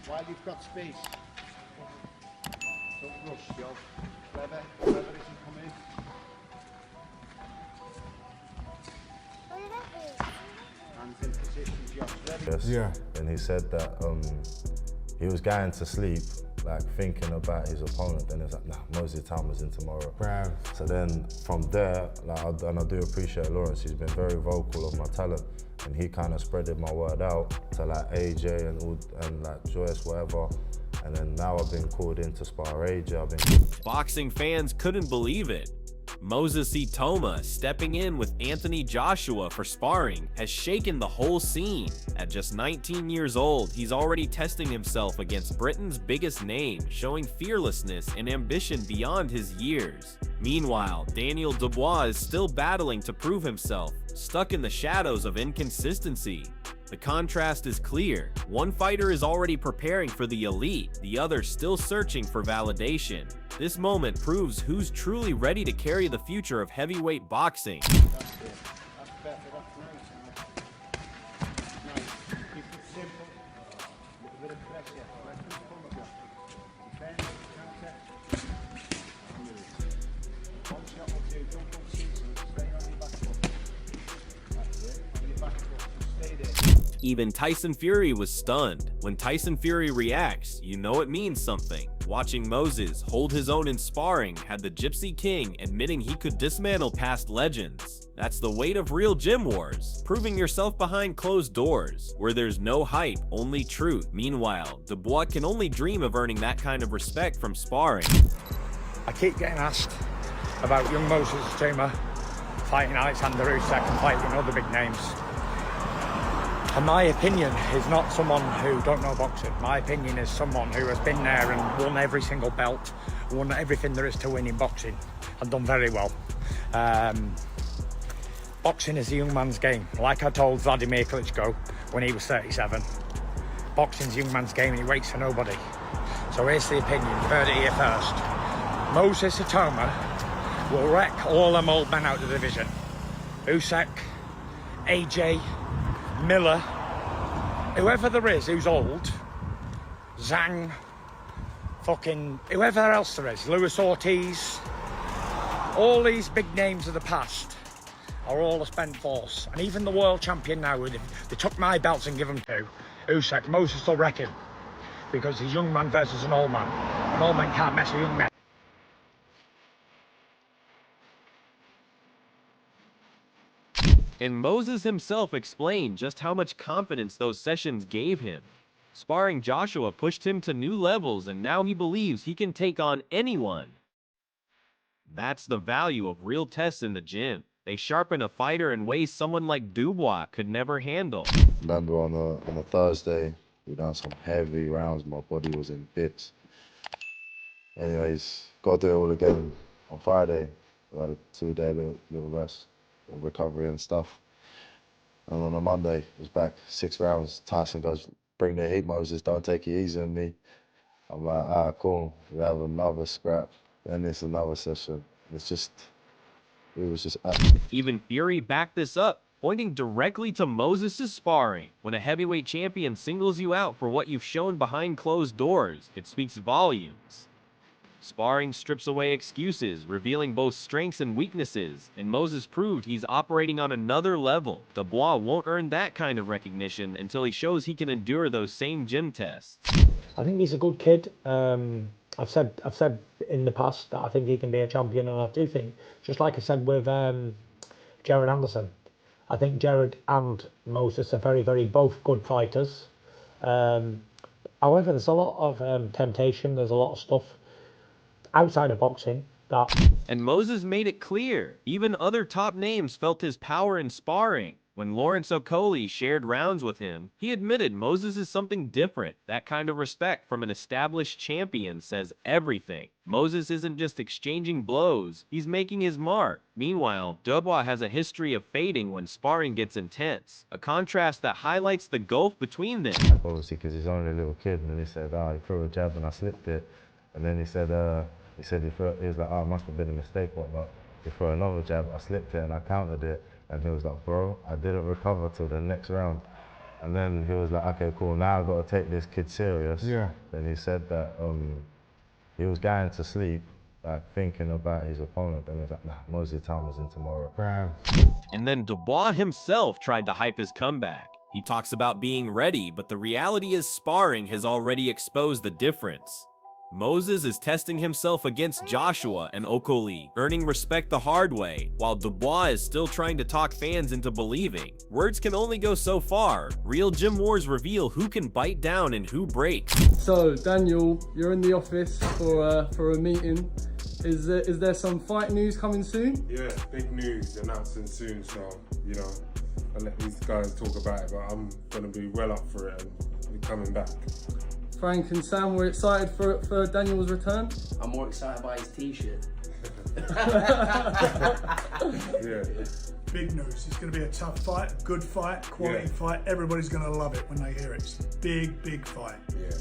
while you've got space. Don't rush, yo. Whoever isn't coming. Hands in position, Josh. Ready? Yes. Yeah. And he said that he was going to sleep, like thinking about his opponent. Then it's like, nah, Moses Itauma's in tomorrow. Wow. So then from there, like, and I do appreciate Lawrence. He's been very vocal of my talent, and he kind of spreaded my word out to like AJ and like Joyce, whatever. And then now I've been called in to spar AJ. Boxing fans couldn't believe it. Moses Itauma stepping in with Anthony Joshua for sparring has shaken the whole scene. At just 19 years old, he's already testing himself against Britain's biggest name, showing fearlessness and ambition beyond his years. Meanwhile, Daniel Dubois is still battling to prove himself, stuck in the shadows of inconsistency. The contrast is clear. One fighter is already preparing for the elite, the other still searching for validation. This moment proves who's truly ready to carry the future of heavyweight boxing. That's it. That's better. That's nice. Nice. Keep it simple. With a bit of pressure. Let them come up. Defend, counter, and move. One shot or two. Don't go season. Stay on your back foot. That's it. On your back foot. Stay there. Even Tyson Fury was stunned. When Tyson Fury reacts, you know it means something. Watching Moses hold his own in sparring had the Gypsy King admitting he could dismantle past legends. That's the weight of real gym wars, proving yourself behind closed doors, where there's no hype, only truth. Meanwhile, Dubois can only dream of earning that kind of respect from sparring. I keep getting asked about young Moses Itauma fighting Alexander Usyk and fighting other big names. And my opinion is not someone who don't know boxing. My opinion is someone who has been there and won every single belt, won everything there is to win in boxing, and done very well. Boxing is a young man's game. Like I told Vladimir Klitschko when he was 37, boxing's a young man's game and he waits for nobody. So here's the opinion, you've heard it here first. Moses Itauma will wreck all them old men out of the division. Usyk, AJ, Miller, whoever there is who's old, Zhang, fucking whoever else there is, Luis Ortiz, all these big names of the past are all a spent force. And even the world champion now, they took my belts and give them to Usyk, Moses will wreck him. Because he's a young man versus an old man. An old man can't mess with young men. And Moses himself explained just how much confidence those sessions gave him. Sparring Joshua pushed him to new levels, and now he believes he can take on anyone. That's the value of real tests in the gym. They sharpen a fighter in ways someone like Dubois could never handle. Remember on a Thursday, we done some heavy rounds. My body was in bits. Anyways, got to do it all again on Friday. We had a 2-day little rest, recovery and stuff. And on a Monday, it was back 6 rounds. Tyson goes, bring the heat, Moses, don't take it easy on me. I'm like, ah, cool. We have another scrap, then it's another session. It's just, it was just Even Fury backed this up, pointing directly to Moses' sparring. When a heavyweight champion singles you out for what you've shown behind closed doors, it speaks volumes. Sparring strips away excuses, revealing both strengths and weaknesses, and Moses proved he's operating on another level. Dubois won't earn that kind of recognition until he shows he can endure those same gym tests. I think he's a good kid. I've said in the past that I think he can be a champion, and I do think, just like I said with Jared Anderson, I think Jared and Moses are very both good fighters. However, there's a lot of temptation. There's a lot of stuff outside of boxing that... And Moses made it clear. Even other top names felt his power in sparring. When Lawrence Okolie shared rounds with him, he admitted Moses is something different. That kind of respect from an established champion says everything. Moses isn't just exchanging blows, he's making his mark. Meanwhile, Dubois has a history of fading when sparring gets intense, a contrast that highlights the gulf between them. obviously because he's only a little kid, and he said, he threw a jab and I slipped it. And then he said he was like, it must have been a mistake, but he threw another jab, I slipped it and I countered it. And he was like, bro, I didn't recover till the next round. And then he was like, okay, cool, now I've got to take this kid serious. Yeah. Then he said that he was going to sleep, like thinking about his opponent. Then he was like, nah, Moses Itauma's in tomorrow. Wow. And then Dubois himself tried to hype his comeback. He talks about being ready, but the reality is sparring has already exposed the difference. Moses is testing himself against Joshua and Okoli, earning respect the hard way, while Dubois is still trying to talk fans into believing. Words can only go so far. Real gym wars reveal who can bite down and who breaks. So Daniel, you're in the office for a meeting. Is there some fight news coming soon? Yeah, big news announcing soon. So I'll let these guys talk about it, but I'm gonna be well up for it and be coming back. Frank and Sam, we're excited for Daniel's return. I'm more excited by his t-shirt. Yeah. Big news. It's going to be a tough fight, a good fight, quality fight. Everybody's going to love it when they hear it. It's a big, big fight. Yeah.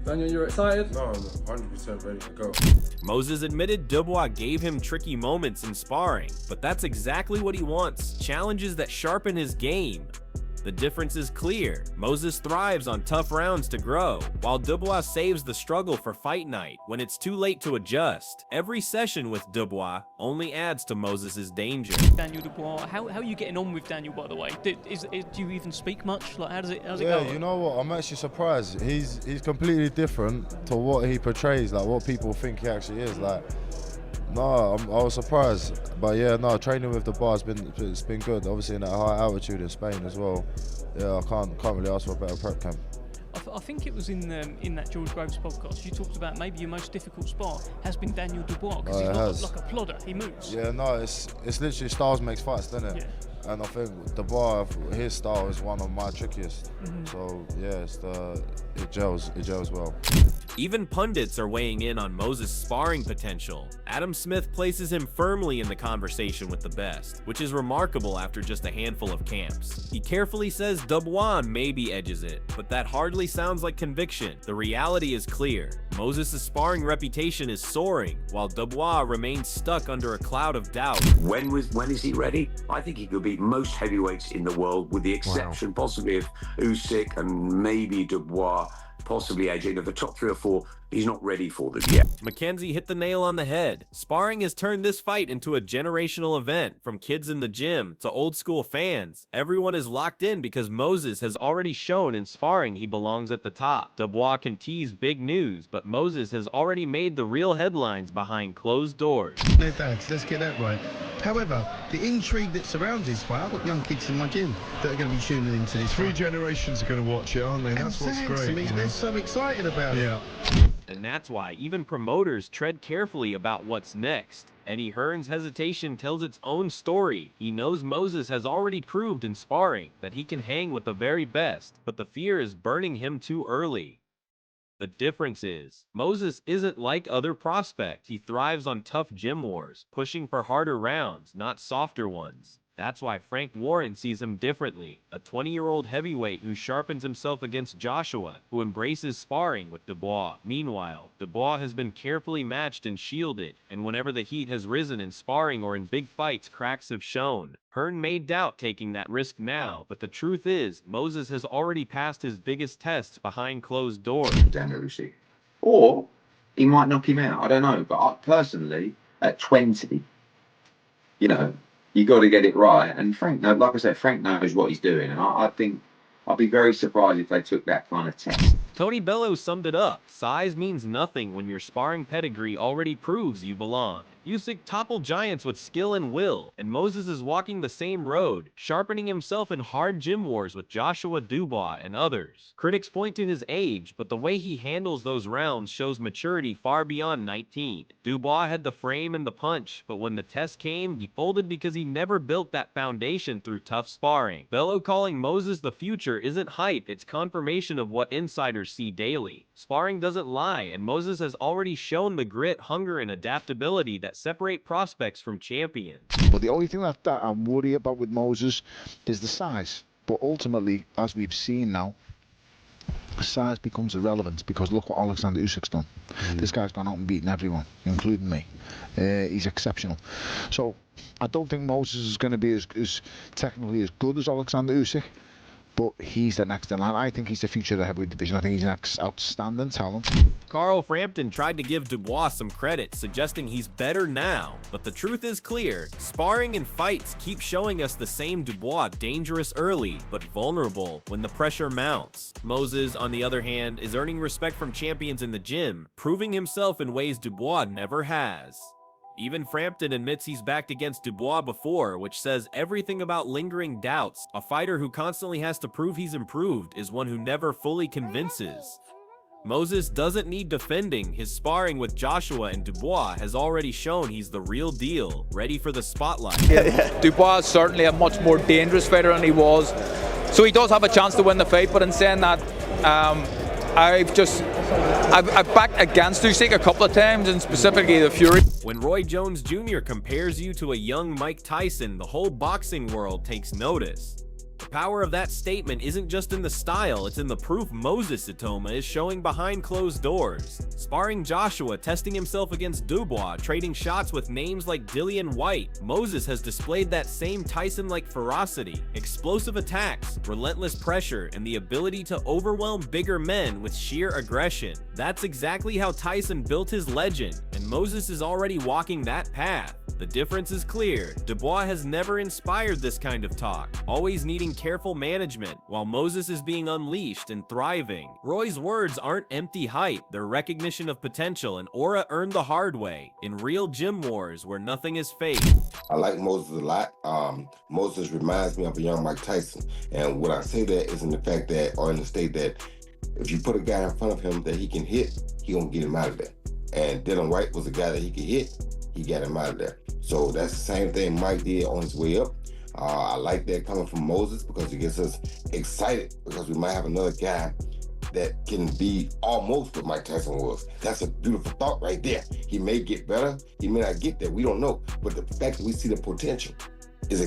Daniel, you're excited? No, I'm 100% ready to go. Moses admitted Dubois gave him tricky moments in sparring, but that's exactly what he wants, challenges that sharpen his game. The difference is clear. Moses thrives on tough rounds to grow, while Dubois saves the struggle for fight night when it's too late to adjust. Every session with Dubois only adds to Moses' danger. Daniel Dubois, how are you getting on with Daniel, by the way? Do you even speak much? Like, how's it go? Yeah, you know what? I'm actually surprised. He's completely different to what he portrays, like what people think he actually is. Like, no, I was surprised, but yeah, no, training with Dubois it's been good. Obviously in that high altitude in Spain as well. Yeah, I can't really ask for a better prep camp. I think it was in that George Groves podcast. You talked about maybe your most difficult spot has been Daniel Dubois because he's not like a plodder. He moves. Yeah, no, it's literally styles makes fights, doesn't it? Yeah. And I think Dubois, his style is one of my trickiest. So yeah, it gels well. Even pundits are weighing in on Moses' sparring potential. Adam Smith places him firmly in the conversation with the best, which is remarkable after just a handful of camps. He carefully says Dubois maybe edges it, but that hardly sounds like conviction. The reality is clear. Moses' sparring reputation is soaring, while Dubois remains stuck under a cloud of doubt. When is he ready? I think he could beat most heavyweights in the world, with the exception possibly of Usyk and maybe Dubois, possibly edging. Of the top 3 or 4, he's not ready for them yet. Mackenzie hit the nail on the head. Sparring has turned this fight into a generational event, from kids in the gym to old school fans. Everyone is locked in because Moses has already shown in sparring he belongs at the top. Dubois can tease big news, but Moses has already made the real headlines behind closed doors. No dads, let's get that right. However, the intrigue that surrounds this fight, I've got young kids in my gym that are going to be tuning into this. 3 generations are going to watch it, aren't they? That's what's great. I mean, they're so excited about it. And that's why even promoters tread carefully about what's next. Eddie Hearn's hesitation tells its own story. He knows Moses has already proved in sparring that he can hang with the very best, but the fear is burning him too early. The difference is, Moses isn't like other prospects. He thrives on tough gym wars, pushing for harder rounds, not softer ones. That's why Frank Warren sees him differently, a 20-year-old heavyweight who sharpens himself against Joshua, who embraces sparring with Dubois. Meanwhile, Dubois has been carefully matched and shielded, and whenever the heat has risen in sparring or in big fights, cracks have shown. Hearn may doubt taking that risk now, but the truth is, Moses has already passed his biggest tests behind closed doors. Daniel Usyk. Or he might knock him out, I don't know, but personally, at 20, you got to get it right. And Frank, like I said, Frank knows what he's doing. And I think I'd be very surprised if they took that kind of test. Tony Bello summed it up. Size means nothing when your sparring pedigree already proves you belong. Usyk toppled giants with skill and will, and Moses is walking the same road, sharpening himself in hard gym wars with Joshua Dubois and others. Critics point to his age, but the way he handles those rounds shows maturity far beyond 19. Dubois had the frame and the punch, but when the test came, he folded because he never built that foundation through tough sparring. Bello calling Moses the future isn't hype, it's confirmation of what insiders see daily. Sparring doesn't lie, and Moses has already shown the grit, hunger, and adaptability that separate prospects from champions. But the only thing that I'm worried about with Moses is the size. But ultimately, as we've seen now, size becomes irrelevant because look what Alexander Usyk's done. This guy's gone out and beaten everyone, including me. He's exceptional. So I don't think Moses is going to be as technically as good as Alexander Usyk, but he's the next in line. I think he's the future of the heavyweight division. I think he's an outstanding talent. Carl Frampton tried to give Dubois some credit, suggesting he's better now, but the truth is clear. Sparring and fights keep showing us the same Dubois, dangerous early, but vulnerable when the pressure mounts. Moses, on the other hand, is earning respect from champions in the gym, proving himself in ways Dubois never has. Even Frampton admits he's backed against Dubois before, which says everything about lingering doubts. A fighter who constantly has to prove he's improved is one who never fully convinces. Moses doesn't need defending. His sparring with Joshua and Dubois has already shown he's the real deal, ready for the spotlight. Dubois is certainly a much more dangerous fighter than he was, so he does have a chance to win the fight, but in saying that, I've backed against Usyk a couple of times, and specifically the Fury. When Roy Jones Jr. compares you to a young Mike Tyson, the whole boxing world takes notice. The power of that statement isn't just in the style, it's in the proof Moses Itauma is showing behind closed doors. Sparring Joshua, testing himself against Dubois, trading shots with names like Dillian White, Moses has displayed that same Tyson-like ferocity, explosive attacks, relentless pressure, and the ability to overwhelm bigger men with sheer aggression. That's exactly how Tyson built his legend, and Moses is already walking that path. The difference is clear. Dubois has never inspired this kind of talk, always needing careful management, while Moses is being unleashed and thriving. Roy's words aren't empty hype, they're recognition of potential, and aura earned the hard way, in real gym wars where nothing is fake. I like Moses a lot. Moses reminds me of a young Mike Tyson, and what I say that is in the fact that, or in the state that, if you put a guy in front of him that he can hit, he gonna get him out of there. And Dillian White was a guy that he could hit, he got him out of there. So that's the same thing Mike did on his way up. I like that coming from Moses because it gets us excited because we might have another guy that can be almost what Mike Tyson was. That's a beautiful thought right there. He may get better, he may not get there, we don't know. But the fact that we see the potential is exciting.